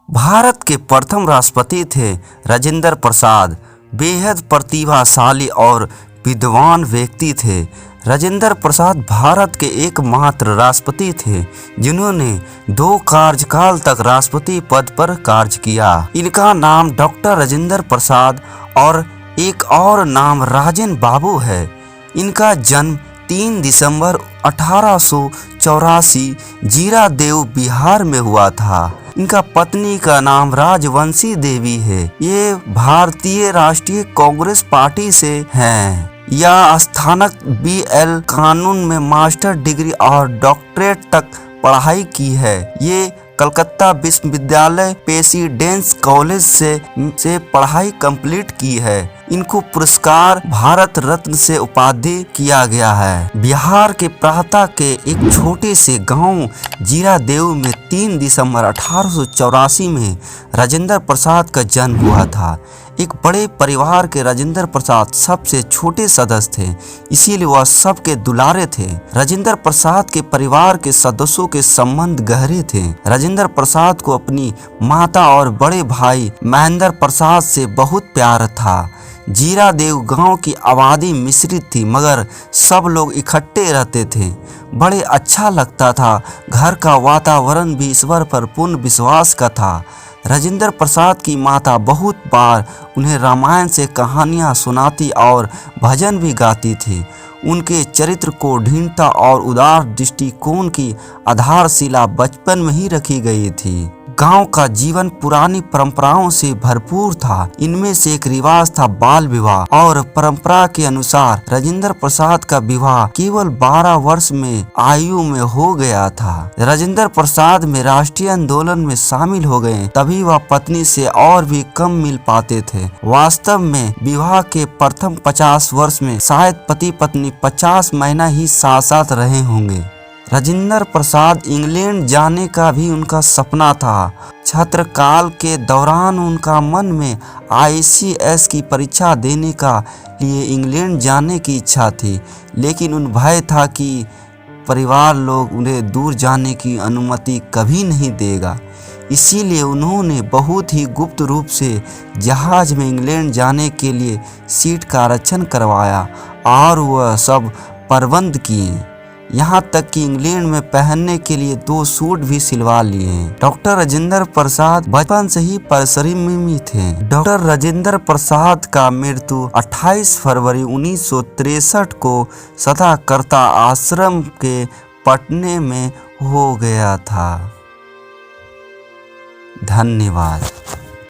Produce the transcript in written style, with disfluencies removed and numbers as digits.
भारत के प्रथम राष्ट्रपति थे राजेंद्र प्रसाद। बेहद प्रतिभाशाली और विद्वान व्यक्ति थे। राजेंद्र प्रसाद भारत के एकमात्र राष्ट्रपति थे जिन्होंने 2 कार्यकाल तक राष्ट्रपति पद पर कार्य किया। इनका नाम डॉक्टर राजेंद्र प्रसाद और एक और नाम राजेन बाबू है। इनका जन्म 3 दिसंबर 1884 जीरादेव बिहार में हुआ था। इनका पत्नी का नाम राजवंशी देवी है। ये भारतीय राष्ट्रीय कांग्रेस पार्टी से हैं। यह स्नातक BL कानून में मास्टर डिग्री और डॉक्टरेट तक पढ़ाई की है। ये कलकत्ता विश्वविद्यालय प्रेसिडेंसी कॉलेज से पढ़ाई कंप्लीट की है। इनको पुरस्कार भारत रत्न से उपाधि किया गया है। बिहार के प्रांता के एक छोटे से गांव जीरादेव में 3 दिसंबर 1884 में राजेंद्र प्रसाद का जन्म हुआ था। एक बड़े परिवार के राजेंद्र प्रसाद सबसे छोटे सदस्य थे, इसीलिए वह सबके दुलारे थे। राजेंद्र प्रसाद के परिवार के सदस्यों के संबंध गहरे थे। राजेंद्र प्रसाद को अपनी माता और बड़े भाई महेंद्र प्रसाद से बहुत प्यार था। जीरादेव गांव की आबादी मिश्रित थी, मगर सब लोग इकट्ठे रहते थे। बड़े अच्छा लगता था। घर का वातावरण भी ईश्वर पर पूर्ण विश्वास का था। राजेंद्र प्रसाद की माता बहुत बार उन्हें रामायण से कहानियाँ सुनाती और भजन भी गाती थी। उनके चरित्र को दृढ़ता और उदार दृष्टिकोण की आधारशिला बचपन में ही रखी गई थी। गांव का जीवन पुरानी परंपराओं से भरपूर था। इनमें से एक रिवाज था बाल विवाह, और परंपरा के अनुसार राजेंद्र प्रसाद का विवाह केवल 12 वर्ष में आयु में हो गया था। राजेंद्र प्रसाद में राष्ट्रीय आंदोलन में शामिल हो गए, तभी वह पत्नी से और भी कम मिल पाते थे। वास्तव में विवाह के प्रथम 50 वर्ष में शायद पति पत्नी 50 महीना ही साथ साथ रहे होंगे। राजेंद्र प्रसाद इंग्लैंड जाने का भी उनका सपना था। छात्रकाल के दौरान उनका मन में ICS की परीक्षा देने का लिए इंग्लैंड जाने की इच्छा थी, लेकिन उन भय था कि परिवार लोग उन्हें दूर जाने की अनुमति कभी नहीं देगा। इसीलिए उन्होंने बहुत ही गुप्त रूप से जहाज में इंग्लैंड जाने के लिए सीट का आरक्षण करवाया और वह सब प्रबंध किए। यहाँ तक कि इंग्लैंड में पहनने के लिए 2 सूट भी सिलवा लिए। डॉक्टर राजेंद्र प्रसाद बचपन से ही परिश्रमी थे। डॉक्टर राजेंद्र प्रसाद का मृत्यु 28 फरवरी 1963 को सदाकर्ता आश्रम के पटने में हो गया था। धन्यवाद।